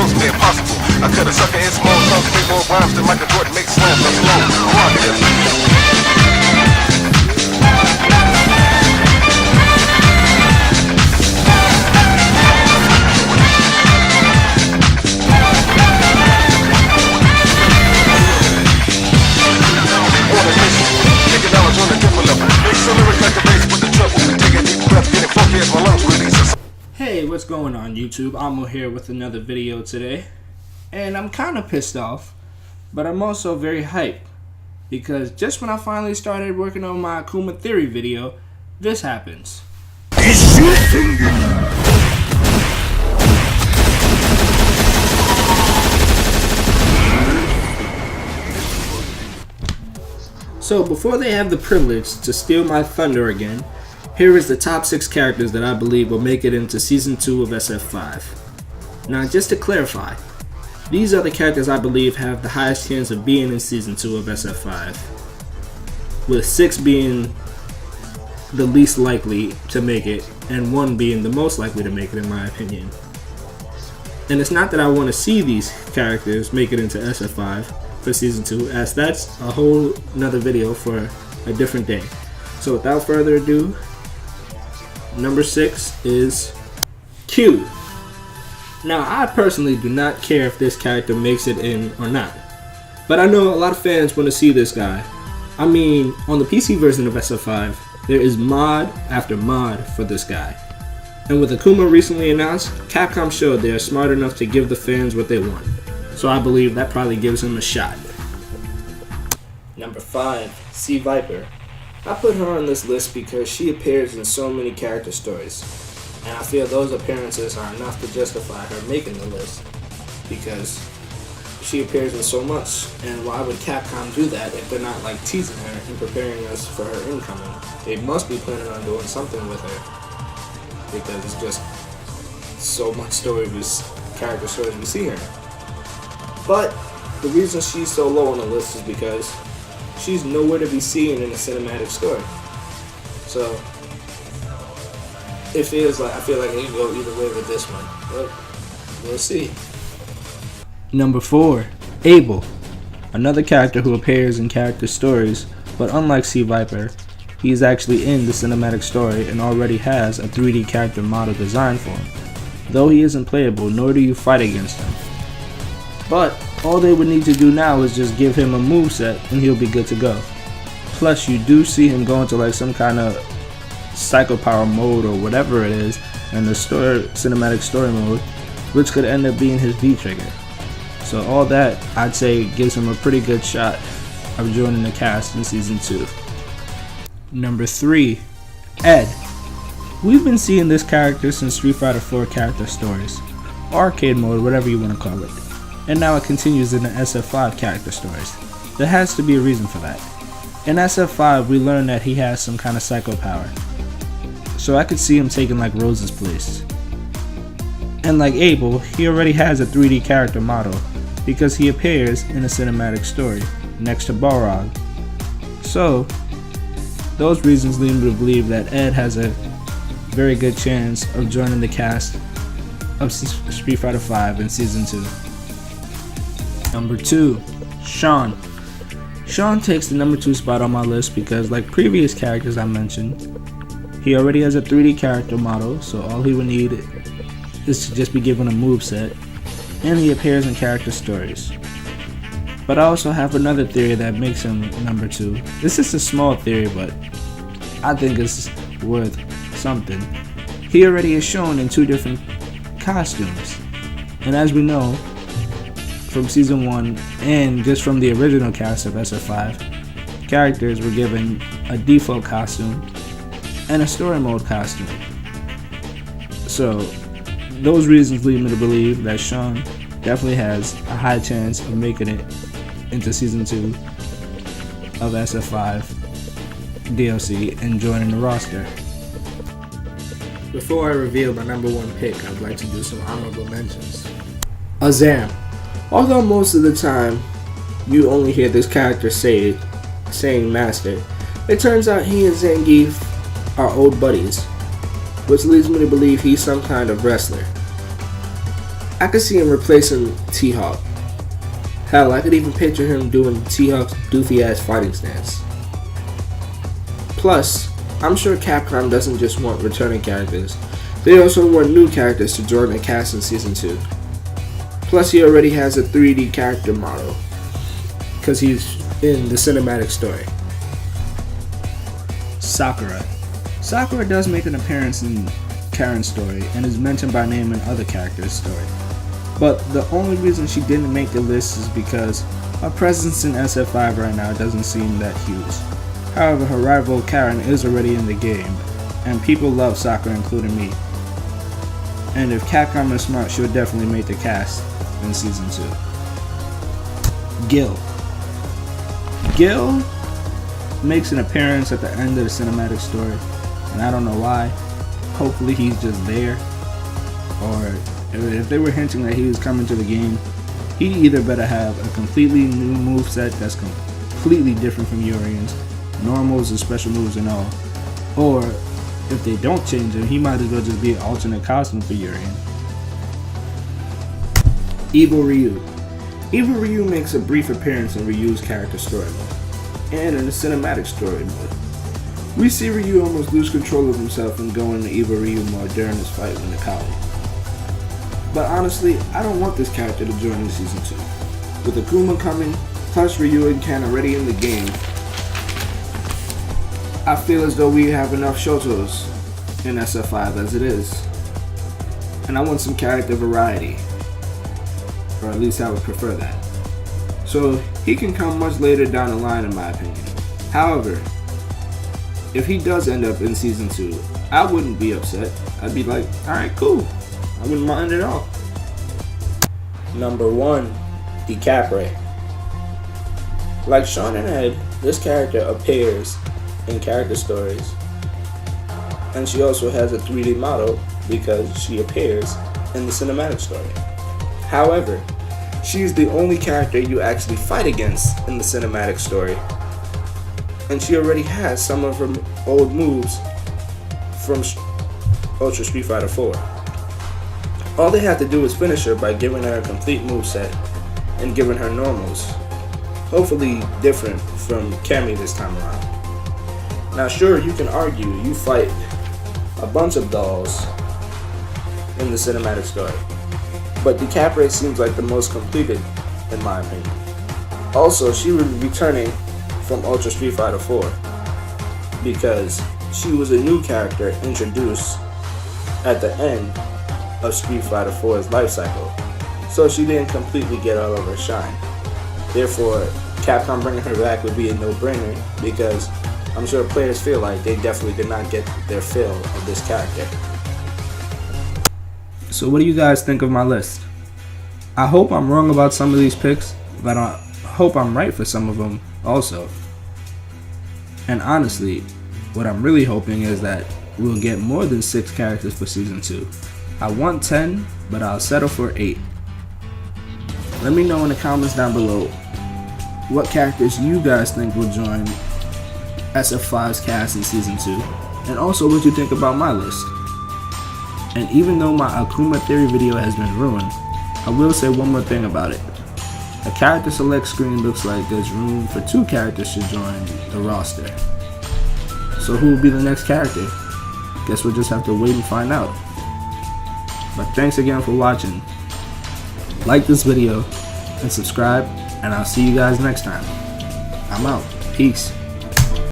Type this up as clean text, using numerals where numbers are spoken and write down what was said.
close to impossible. I cut a sucker in small chunks, make more rhymes than Michael Jordan makes slams. I'm slow, Hey, what's going on YouTube? Abel here with another video today, and I'm kind of pissed off, but I'm also very hyped because just when I finally started working on my Akuma theory video, this happens. So before they have the privilege to steal my thunder again, here is the top 6 characters that I believe will make it into Season 2 of SF5. Now just to clarify, these are the characters I believe have the highest chance of being in Season 2 of SF5, with 6 being the least likely to make it, and 1 being the most likely to make it in my opinion. And it's not that I want to see these characters make it into SF5 for Season 2, as that's a whole nother video for a different day. So without further ado, number 6 is Q. Now I personally do not care if this character makes it in or not, but I know a lot of fans want to see this guy. I mean, on the PC version of SF5, there is mod after mod for this guy. And with Akuma recently announced, Capcom showed they are smart enough to give the fans what they want. So I believe that probably gives him a shot. Number 5, C.Viper. I put her on this list because she appears in so many character stories, and I feel those appearances are enough to justify her making the list, because she appears in so much, and why would Capcom do that if they're not like teasing her and preparing us for her incoming? They must be planning on doing something with her, because it's just so much character stories we see her. But the reason she's so low on the list is because she's nowhere to be seen in a cinematic story. So I feel like it can go either way with this one, but we'll see. Number 4, Abel. Another character who appears in character stories, but unlike C.Viper, he is actually in the cinematic story and already has a 3D character model designed for him. Though he isn't playable, nor do you fight against him. But all they would need to do now is just give him a moveset and he'll be good to go. Plus you do see him go into like some kind of psycho power mode or whatever it is in the cinematic story mode, which could end up being his V trigger. So all that, I'd say, gives him a pretty good shot of joining the cast in Season 2. Number 3, Ed. We've been seeing this character since Street Fighter 4 character stories, arcade mode, whatever you want to call it. And now it continues in the SF5 character stories. There has to be a reason for that. In SF5, we learn that he has some kind of psycho power, so I could see him taking like Rose's place. And like Abel, he already has a 3D character model because he appears in a cinematic story next to Balrog. So those reasons lead me to believe that Ed has a very good chance of joining the cast of Street Fighter 5 in Season 2. Number 2, Shan. Shan takes the number 2 spot on my list because, like previous characters I mentioned, he already has a 3D character model, so all he would need is to just be given a moveset, and he appears in character stories. But I also have another theory that makes him number 2. This is a small theory, but I think it's worth something. He already is shown in 2 different costumes, and as we know from Season 1 and just from the original cast of SF5, characters were given a default costume and a story mode costume. So those reasons lead me to believe that Shan definitely has a high chance of making it into Season 2 of SF5 DLC and joining the roster. Before I reveal my number 1 pick, I'd like to do some honorable mentions. Azam. Although most of the time you only hear this character saying master, it turns out he and Zangief are old buddies, which leads me to believe he's some kind of wrestler. I could see him replacing T-Hawk. Hell, I could even picture him doing T-Hawk's doofy ass fighting stance. Plus, I'm sure Capcom doesn't just want returning characters, they also want new characters to join the cast in Season 2. Plus, he already has a 3D character model, because he's in the cinematic story. Sakura. Sakura does make an appearance in Karen's story and is mentioned by name in other characters' story. But the only reason she didn't make the list is because her presence in SF5 right now doesn't seem that huge. However, her rival Karen is already in the game, and people love Sakura, including me. And if Capcom is smart, she'll definitely make the cast in Season 2. Gil. Gil makes an appearance at the end of the cinematic story, and I don't know why. Hopefully he's just there, or if they were hinting that he was coming to the game, he either better have a completely new moveset that's completely different from Urian's, normals and special moves and all, or if they don't change him, he might as well just be an alternate costume for Urian. Evil Ryu. Evil Ryu makes a brief appearance in Ryu's character story mode, and in the cinematic story mode. We see Ryu almost lose control of himself and go into Evil Ryu mode during his fight with Nikali. But honestly, I don't want this character to join in Season 2. With Akuma coming, plus Ryu and Ken already in the game, I feel as though we have enough Shotos in SF5 as it is. And I want some character variety. Or at least I would prefer that. So he can come much later down the line in my opinion. However, if he does end up in Season 2, I wouldn't be upset. I'd be like, alright, cool. I wouldn't mind at all. Number 1, Deca Ray. Like Shan and Ed, this character appears in character stories, and she also has a 3D model because she appears in the cinematic story. However, she is the only character you actually fight against in the cinematic story, and she already has some of her old moves from Ultra Street Fighter 4. All they have to do is finish her by giving her a complete moveset and giving her normals, hopefully different from Cammy this time around. Now sure, you can argue you fight a bunch of dolls in the cinematic story, but Deca Ray seems like the most completed in my opinion. Also, she will be returning from Ultra Street Fighter 4 because she was a new character introduced at the end of Street Fighter 4's life cycle, so she didn't completely get all of her shine. Therefore, Capcom bringing her back would be a no-brainer because I'm sure players feel like they definitely did not get their fill of this character. So what do you guys think of my list? I hope I'm wrong about some of these picks, but I hope I'm right for some of them also. And honestly, what I'm really hoping is that we'll get more than 6 characters for Season 2. I want 10, but I'll settle for 8. Let me know in the comments down below what characters you guys think will join SF5's cast in Season 2, and also what you think about my list. And even though my Akuma Theory video has been ruined, I will say one more thing about it. The character select screen looks like there's room for 2 characters to join the roster. So who will be the next character? Guess we'll just have to wait and find out. But thanks again for watching. Like this video and subscribe, and I'll see you guys next time. I'm out. Peace.